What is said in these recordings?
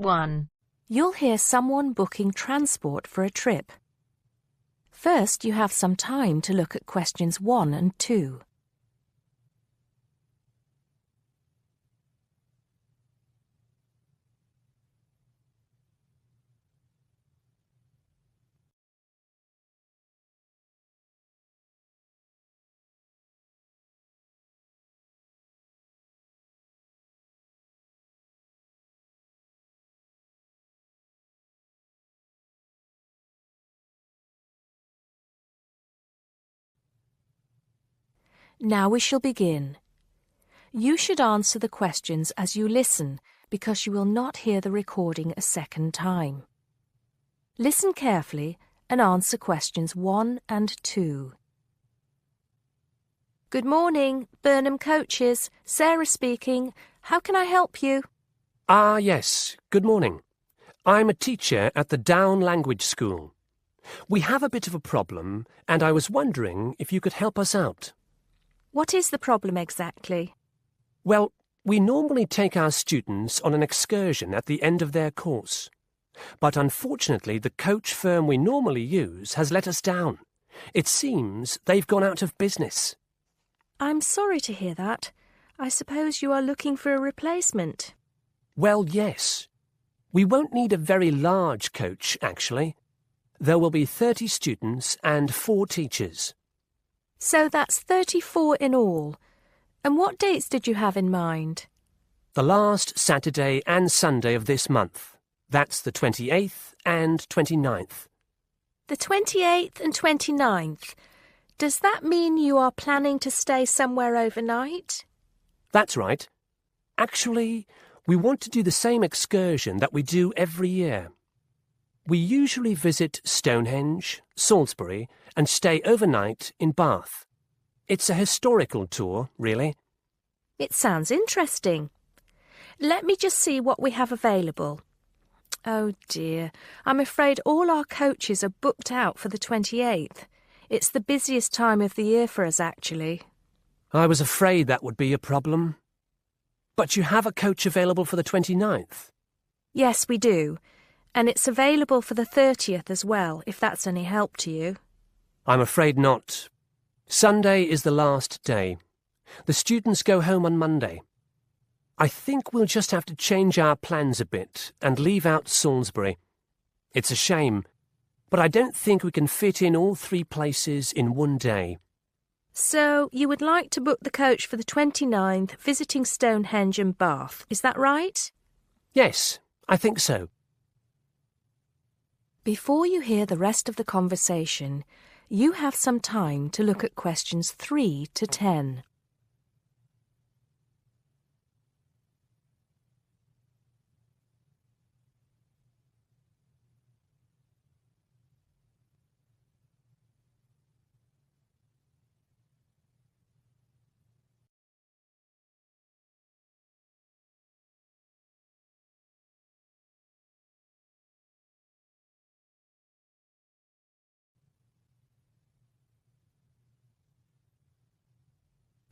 1. You'll hear someone booking transport for a trip. First, you have some time to look at questions 1 and 2. Now we shall begin. You should answer the questions as you listen because you will not hear the recording a second time. Listen carefully and answer questions 1 and 2. Good morning, Burnham Coaches. Sarah speaking. How can I help you? Yes. Good morning. I'm a teacher at the Down Language School. We have a bit of a problem, and I was wondering if you could help us out. What is the problem exactly? Well, we normally take our students on an excursion at the end of their course. But unfortunately, the coach firm we normally use has let us down. It seems they've gone out of business. I'm sorry to hear that. I suppose you are looking for a replacement. Well, yes. We won't need a very large coach, actually. There will be 30 students and 4 teachers. So that's 34 in all. And what dates did you have in mind? The last Saturday and Sunday of this month. That's the 28th and 29th. The 28th and 29th. Does that mean you are planning to stay somewhere overnight? That's right. Actually, we want to do the same excursion that we do every year. We usually visit Stonehenge, Salisbury, and stay overnight in Bath. It's a historical tour, really. It sounds interesting. Let me just see what we have available. Oh dear, I'm afraid all our coaches are booked out for the 28th. It's the busiest time of the year for us, actually. I was afraid that would be a problem. But you have a coach available for the 29th? Yes, we do. And it's available for the 30th as well, if that's any help to you. I'm afraid not. Sunday is the last day. The students go home on Monday. I think we'll just have to change our plans a bit and leave out Salisbury. It's a shame, but I don't think we can fit in all 3 places in one day. So you would like to book the coach for the 29th, visiting Stonehenge and Bath, is that right? Yes, I think so. Before you hear the rest of the conversation, you have some time to look at questions 3 to 10.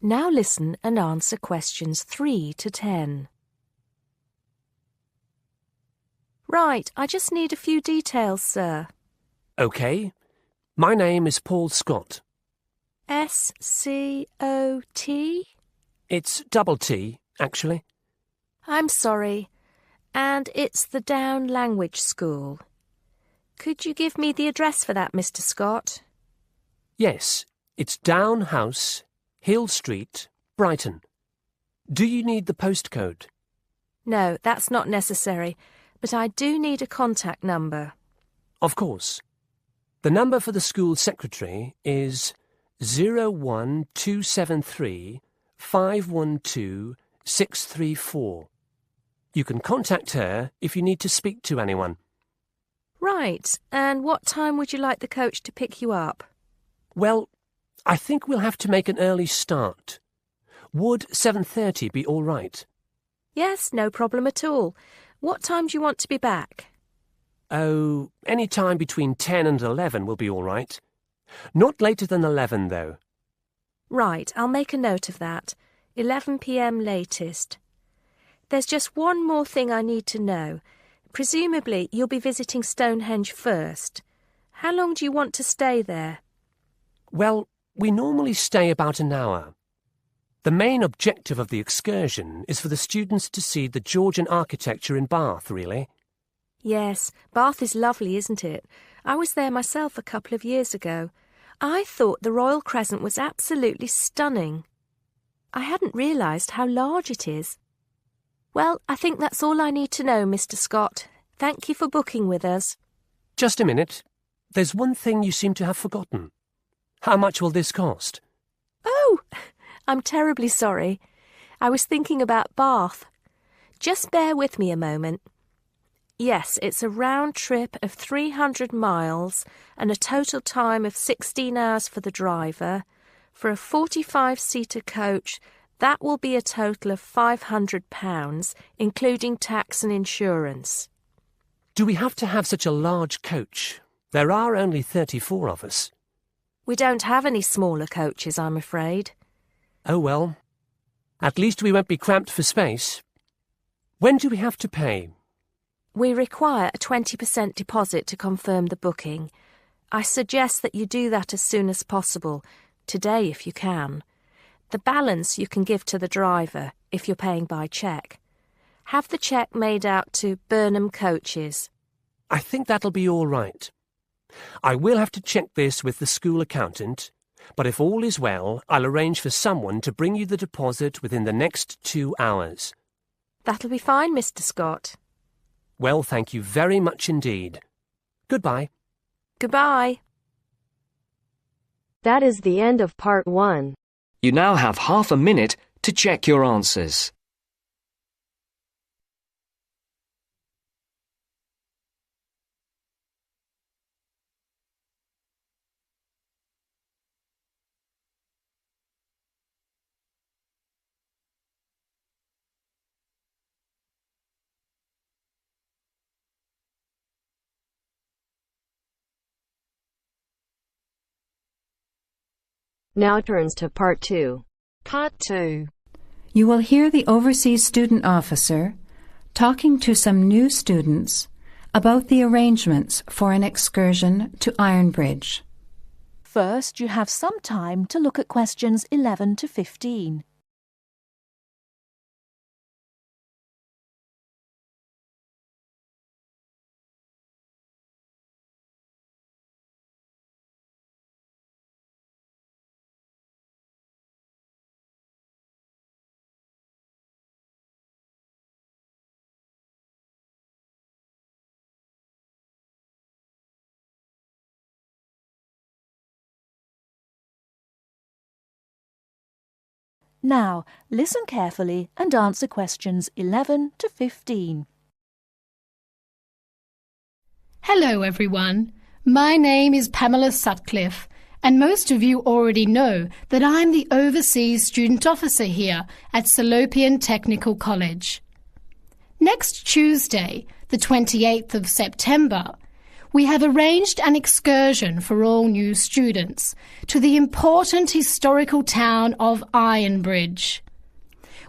Now listen and answer questions 3 to 10. Right, I just need a few details, sir. OK. My name is Paul Scott. S-C-O-T? It's double T, actually. I'm sorry. And it's the Down Language School. Could you give me the address for that, Mr. Scott? Yes, it's Down House, Hill Street, Brighton. Do you need the postcode? No, that's not necessary, but I do need a contact number. Of course. The number for the school secretary is 01273 512 634. You can contact her if you need to speak to anyone. Right, and what time would you like the coach to pick you up? Well, I think we'll have to make an early start. Would 7:30 be all right? Yes, no problem at all. What time do you want to be back? Oh, any time between 10 and 11 will be all right. Not later than 11, though. Right, I'll make a note of that. 11 p.m. latest. There's just one more thing I need to know. Presumably you'll be visiting Stonehenge first. How long do you want to stay there? Well, we normally stay about an hour. The main objective of the excursion is for the students to see the Georgian architecture in Bath, really. Yes, Bath is lovely, isn't it? I was there myself a couple of years ago. I thought the Royal Crescent was absolutely stunning. I hadn't realised how large it is. Well, I think that's all I need to know, Mr. Scott. Thank you for booking with us. Just a minute. There's one thing you seem to have forgotten. How much will this cost? Oh, I'm terribly sorry. I was thinking about Bath. Just bear with me a moment. Yes, it's a round trip of 300 miles and a total time of 16 hours for the driver. For a 45-seater coach, that will be a total of £500, including tax and insurance. Do we have to have such a large coach? There are only 34 of us. We don't have any smaller coaches, I'm afraid. Oh well. At least we won't be cramped for space. When do we have to pay? We require a 20% deposit to confirm the booking. I suggest that you do that as soon as possible, today if you can. The balance you can give to the driver if you're paying by cheque. Have the cheque made out to Burnham Coaches. I think that'll be all right. I will have to check this with the school accountant, but if all is well, I'll arrange for someone to bring you the deposit within the next 2 hours. That'll be fine, Mr. Scott. Well, thank you very much indeed. Goodbye. Goodbye. That is the end of part 1. You now have half a minute to check your answers. Now turns to part 2. Part 2. You will hear the Overseas Student Officer talking to some new students about the arrangements for an excursion to Ironbridge. First, you have some time to look at questions 11 to 15. Now, listen carefully and answer questions 11 to 15. Hello everyone, my name is Pamela Sutcliffe and most of you already know that I'm the Overseas Student Officer here at Salopian Technical College. Next Tuesday, the 28th of September, we have arranged an excursion for all new students to the important historical town of Ironbridge.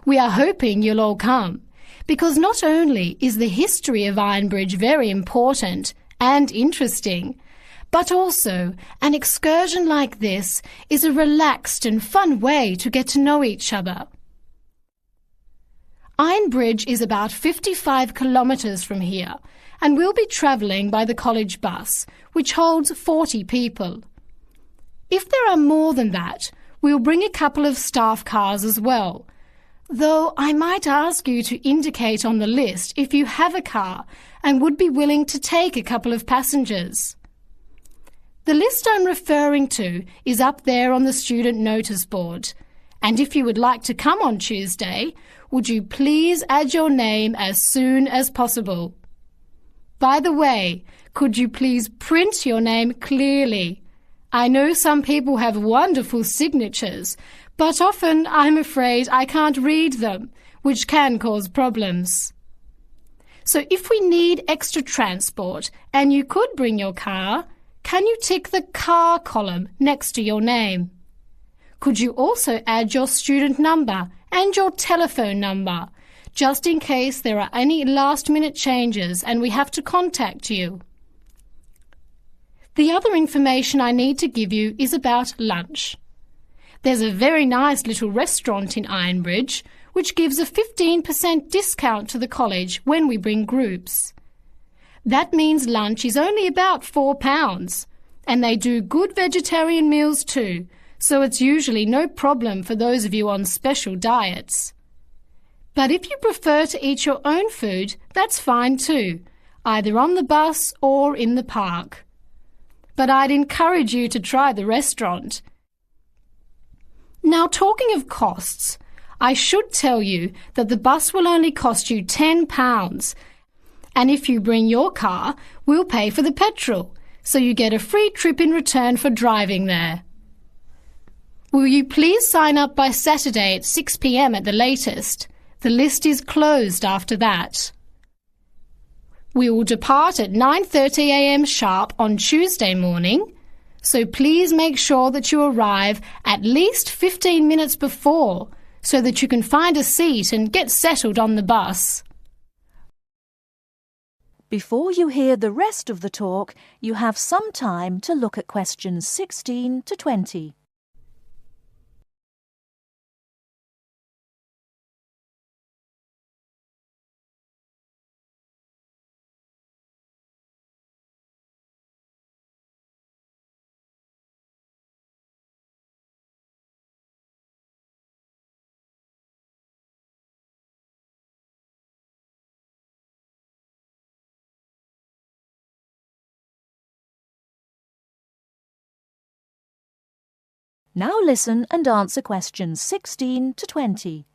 We are hoping you'll all come, because not only is the history of Ironbridge very important and interesting, but also an excursion like this is a relaxed and fun way to get to know each other. Ironbridge is about 55 kilometres from here, and we'll be travelling by the college bus, which holds 40 people. If there are more than that, we'll bring a couple of staff cars as well, though I might ask you to indicate on the list if you have a car and would be willing to take a couple of passengers. The list I'm referring to is up there on the student notice board, and if you would like to come on Tuesday, would you please add your name as soon as possible? By the way, could you please print your name clearly? I know some people have wonderful signatures, but often I'm afraid I can't read them, which can cause problems. So if we need extra transport and you could bring your car, can you tick the car column next to your name? Could you also add your student number and your telephone number just in case there are any last-minute changes and we have to contact you. The other information I need to give you is about lunch. There's a very nice little restaurant in Ironbridge which gives a 15% discount to the college when we bring groups. That means lunch is only about £4, and they do good vegetarian meals too, so it's usually no problem for those of you on special diets. But if you prefer to eat your own food, that's fine too, either on the bus or in the park. But I'd encourage you to try the restaurant. Now, talking of costs, I should tell you that the bus will only cost you £10, and if you bring your car, we'll pay for the petrol, so you get a free trip in return for driving there. Will you please sign up by Saturday at 6 p.m. at the latest? The list is closed after that. We will depart at 9:30 a.m. sharp on Tuesday morning, so please make sure that you arrive at least 15 minutes before so that you can find a seat and get settled on the bus. Before you hear the rest of the talk, you have some time to look at questions 16 to 20. Now listen and answer questions 16 to 20.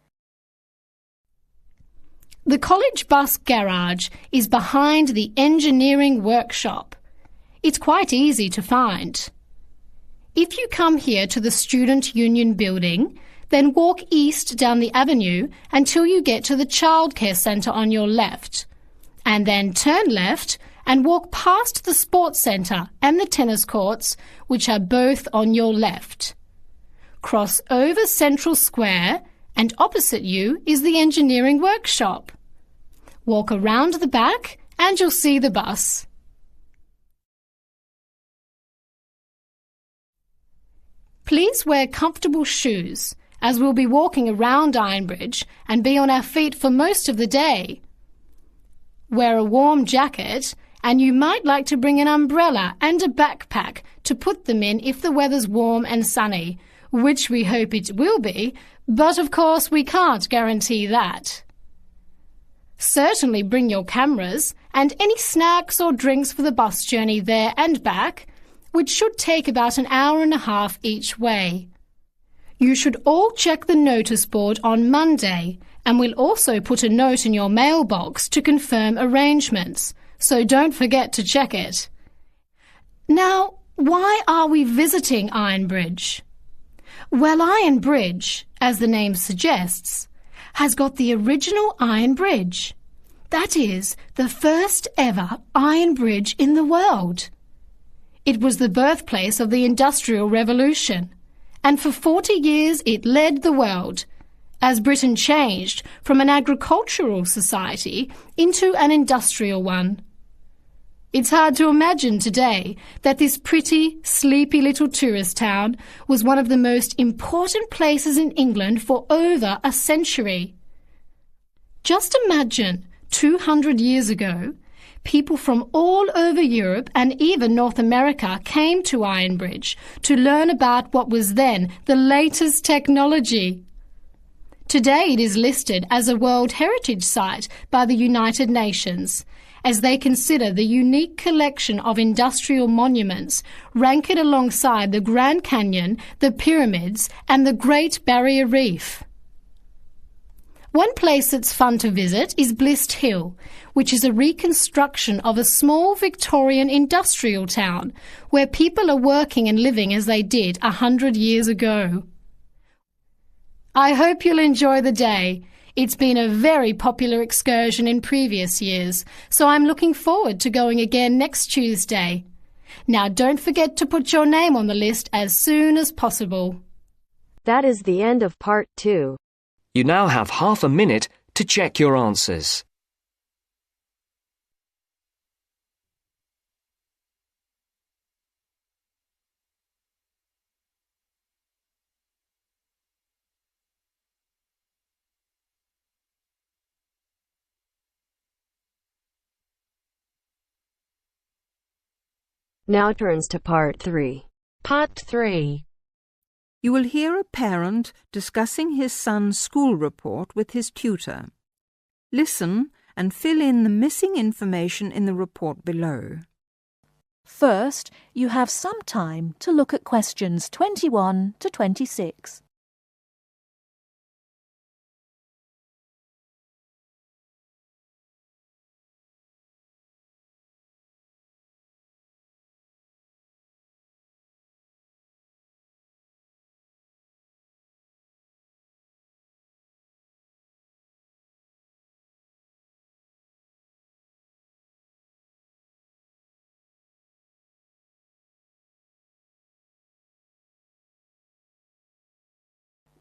The college bus garage is behind the engineering workshop. It's quite easy to find. If you come here to the Student Union building, then walk east down the avenue until you get to the childcare centre on your left, and then turn left and walk past the sports centre and the tennis courts, which are both on your left. Cross over Central Square, and opposite you is the engineering workshop. Walk around the back and you'll see the bus. Please wear comfortable shoes, as we'll be walking around Ironbridge and be on our feet for most of the day. Wear a warm jacket, and you might like to bring an umbrella and a backpack to put them in if the weather's warm and sunny, which we hope it will be, but of course we can't guarantee that. Certainly bring your cameras and any snacks or drinks for the bus journey there and back, which should take about an hour and a half each way. You should all check the notice board on Monday, and we'll also put a note in your mailbox to confirm arrangements, so don't forget to check it. Now, why are we visiting Ironbridge? Well, Iron Bridge, as the name suggests, has got the original iron bridge. That is, the first ever iron bridge in the world. It was the birthplace of the Industrial Revolution, and for 40 years it led the world, as Britain changed from an agricultural society into an industrial one. It's hard to imagine today that this pretty, sleepy little tourist town was one of the most important places in England for over a century. Just imagine, 200 years ago, people from all over Europe and even North America came to Ironbridge to learn about what was then the latest technology. Today it is listed as a World Heritage Site by the United Nations, as they consider the unique collection of industrial monuments, rank it alongside the Grand Canyon, the pyramids, and the Great Barrier Reef. One place that's fun to visit is Blist Hill, which is a reconstruction of a small Victorian industrial town where people are working and living as they did 100 years ago. I hope you'll enjoy the day. It's been a very popular excursion in previous years, so I'm looking forward to going again next Tuesday. Now don't forget to put your name on the list as soon as possible. That is the end of part 2. You now have half a minute to check your answers. Now turns to Part 3. Part 3. You will hear a parent discussing his son's school report with his tutor. Listen and fill in the missing information in the report below. First, you have some time to look at questions 21 to 26.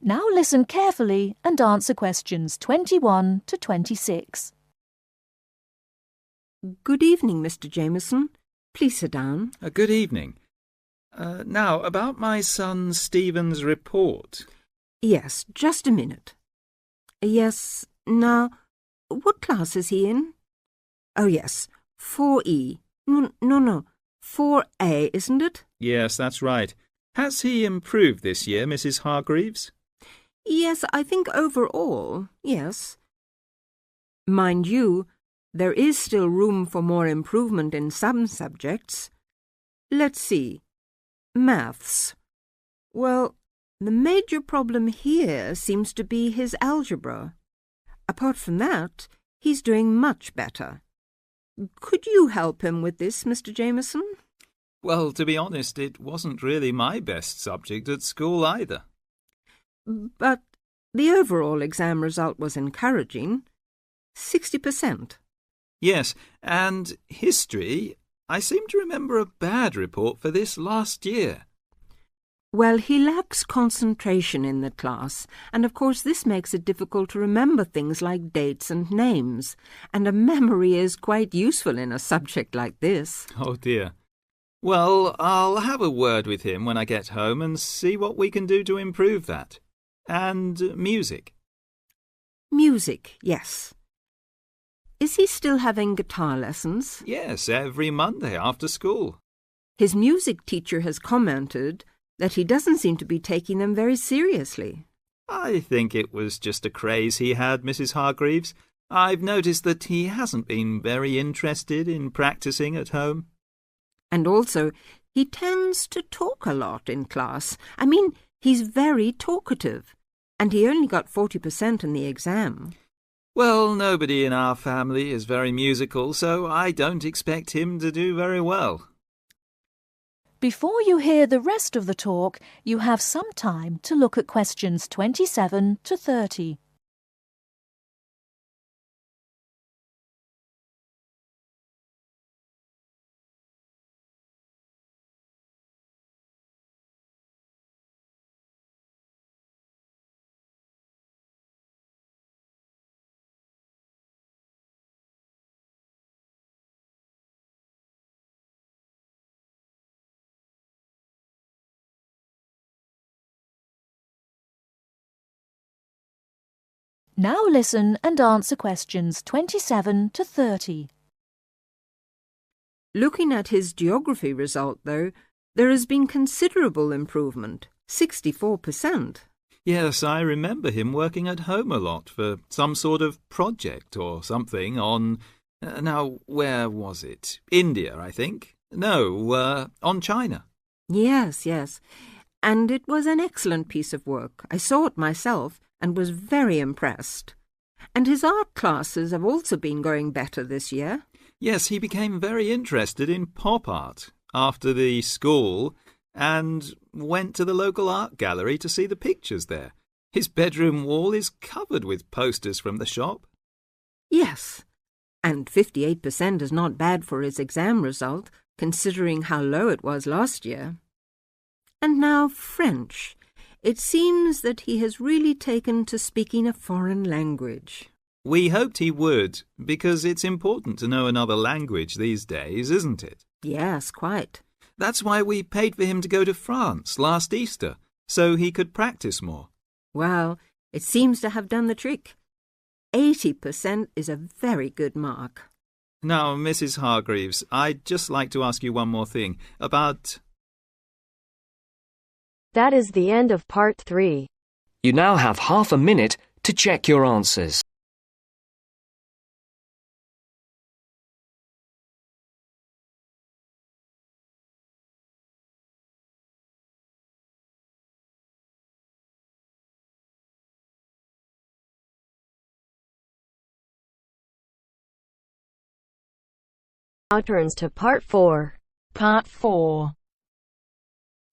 Now listen carefully and answer questions 21 to 26. Good evening, Mr. Jameson. Please sit down. Good evening. Now, about my son Stephen's report. Yes, just a minute. Yes, now, what class is he in? Oh, yes, 4E. No, 4A, isn't it? Yes, that's right. Has he improved this year, Mrs. Hargreaves? Yes, I think overall, yes. Mind you, there is still room for more improvement in some subjects. Let's see. Maths. Well, the major problem here seems to be his algebra. Apart from that, he's doing much better. Could you help him with this, Mr. Jameson? Well, to be honest, it wasn't really my best subject at school either. But the overall exam result was encouraging. 60%. Yes, and history, I seem to remember a bad report for this last year. Well, he lacks concentration in the class, and of course this makes it difficult to remember things like dates and names, and a memory is quite useful in a subject like this. Oh dear. Well, I'll have a word with him when I get home and see what we can do to improve that. And music. Music, yes. Is he still having guitar lessons? Yes, every Monday after school. His music teacher has commented that he doesn't seem to be taking them very seriously. I think it was just a craze he had, Mrs. Hargreaves. I've noticed that he hasn't been very interested in practising at home. And also, he tends to talk a lot in class. I mean, he's very talkative, and he only got 40% in the exam. Well, nobody in our family is very musical, so I don't expect him to do very well. Before you hear the rest of the talk, you have some time to look at questions 27 to 30. Now listen and answer questions 27 to 30. Looking at his geography result, though, there has been considerable improvement, 64%. Yes, I remember him working at home a lot for some sort of project or something on... now, where was it? India, I think. No, on China. Yes. And it was an excellent piece of work. I saw it myself and was very impressed. And his art classes have also been going better this year. Yes, he became very interested in pop art after the school and went to the local art gallery to see the pictures there. His bedroom wall is covered with posters from the shop. Yes, and 58% is not bad for his exam result, considering how low it was last year. And now French. It seems that he has really taken to speaking a foreign language. We hoped he would, because it's important to know another language these days, isn't it? Yes, quite. That's why we paid for him to go to France last Easter, so he could practice more. Well, it seems to have done the trick. 80% is a very good mark. Now, Mrs. Hargreaves, I'd just like to ask you one more thing about... That is the end of part 3. You now have half a minute to check your answers. Now turns to part 4. Part 4.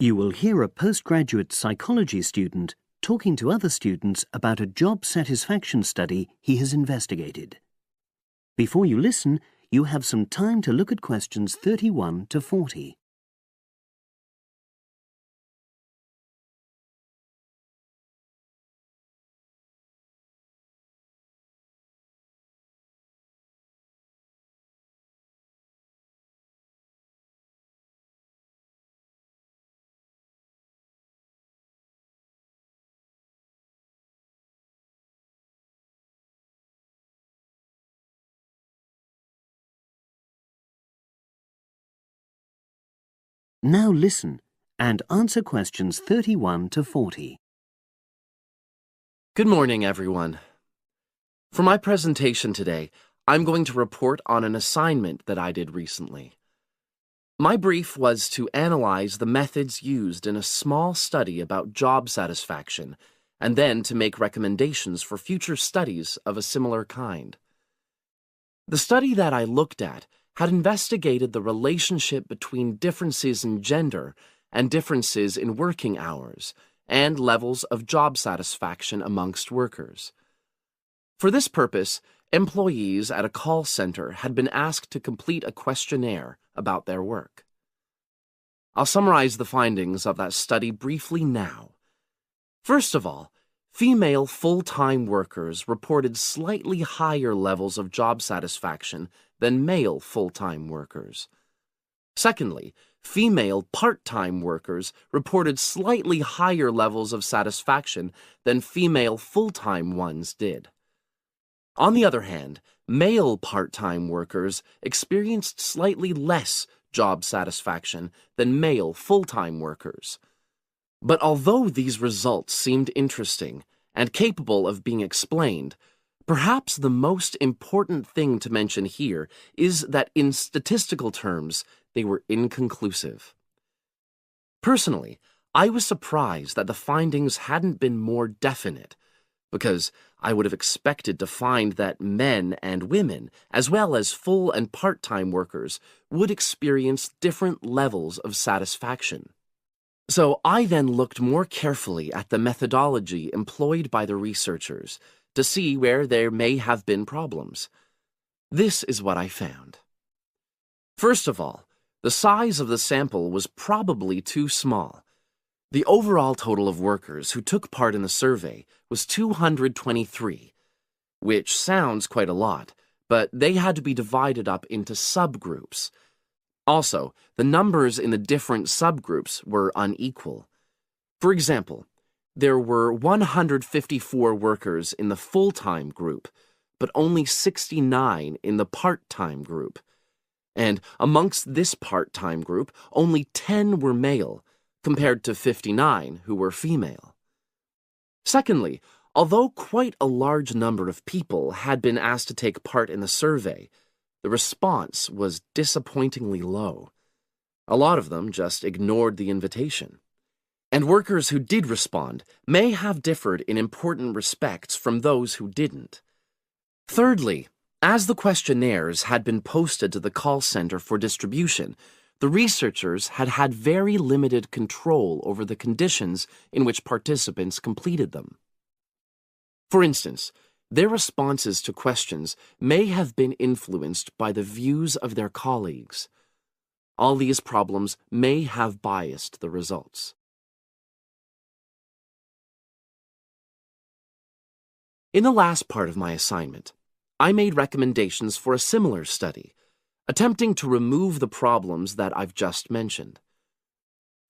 You will hear a postgraduate psychology student talking to other students about a job satisfaction study he has investigated. Before you listen, you have some time to look at questions 31 to 40. Now listen and answer questions 31 to 40. Good morning, everyone. For my presentation today, I'm going to report on an assignment that I did recently. My brief was to analyze the methods used in a small study about job satisfaction, and then to make recommendations for future studies of a similar kind. The study that I looked at had investigated the relationship between differences in gender and differences in working hours and levels of job satisfaction amongst workers. For this purpose, employees at a call center had been asked to complete a questionnaire about their work. I'll summarize the findings of that study briefly now. First of all, female full-time workers reported slightly higher levels of job satisfaction than male full-time workers. Secondly, female part-time workers reported slightly higher levels of satisfaction than female full-time ones did. On the other hand, male part-time workers experienced slightly less job satisfaction than male full-time workers. But although these results seemed interesting and capable of being explained, perhaps the most important thing to mention here is that in statistical terms, they were inconclusive. Personally, I was surprised that the findings hadn't been more definite, because I would have expected to find that men and women, as well as full and part-time workers, would experience different levels of satisfaction. So I then looked more carefully at the methodology employed by the researchers to see where there may have been problems. This is what I found. First of all, the size of the sample was probably too small. The overall total of workers who took part in the survey was 223, which sounds quite a lot, but they had to be divided up into subgroups. Also, the numbers in the different subgroups were unequal. For example, there were 154 workers in the full-time group, but only 69 in the part-time group. And amongst this part-time group, only 10 were male, compared to 59 who were female. Secondly, although quite a large number of people had been asked to take part in the survey, the response was disappointingly low. A lot of them just ignored the invitation. And workers who did respond may have differed in important respects from those who didn't. Thirdly, as the questionnaires had been posted to the call center for distribution, the researchers had had very limited control over the conditions in which participants completed them. For instance, their responses to questions may have been influenced by the views of their colleagues. All these problems may have biased the results. In the last part of my assignment, I made recommendations for a similar study, attempting to remove the problems that I've just mentioned.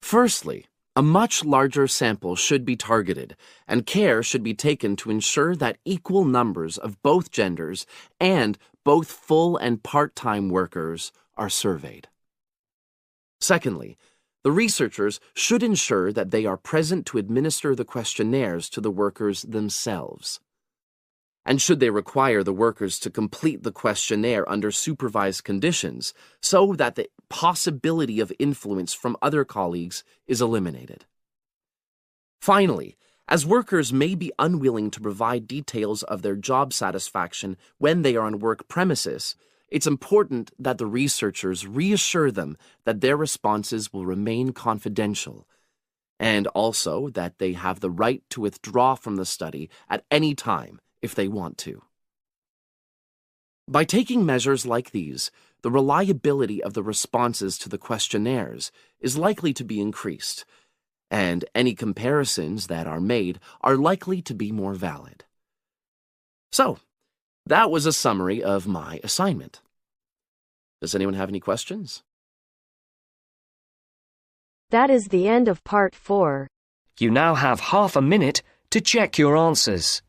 Firstly, a much larger sample should be targeted, and care should be taken to ensure that equal numbers of both genders and both full and part-time workers are surveyed. Secondly, the researchers should ensure that they are present to administer the questionnaires to the workers themselves. And should they require the workers to complete the questionnaire under supervised conditions so that the possibility of influence from other colleagues is eliminated. Finally, as workers may be unwilling to provide details of their job satisfaction when they are on work premises, it's important that the researchers reassure them that their responses will remain confidential, and also that they have the right to withdraw from the study at any time if they want to. By taking measures like these, the reliability of the responses to the questionnaires is likely to be increased, and any comparisons that are made are likely to be more valid. So, that was a summary of my assignment. Does anyone have any questions? That is the end of part 4. You now have half a minute to check your answers.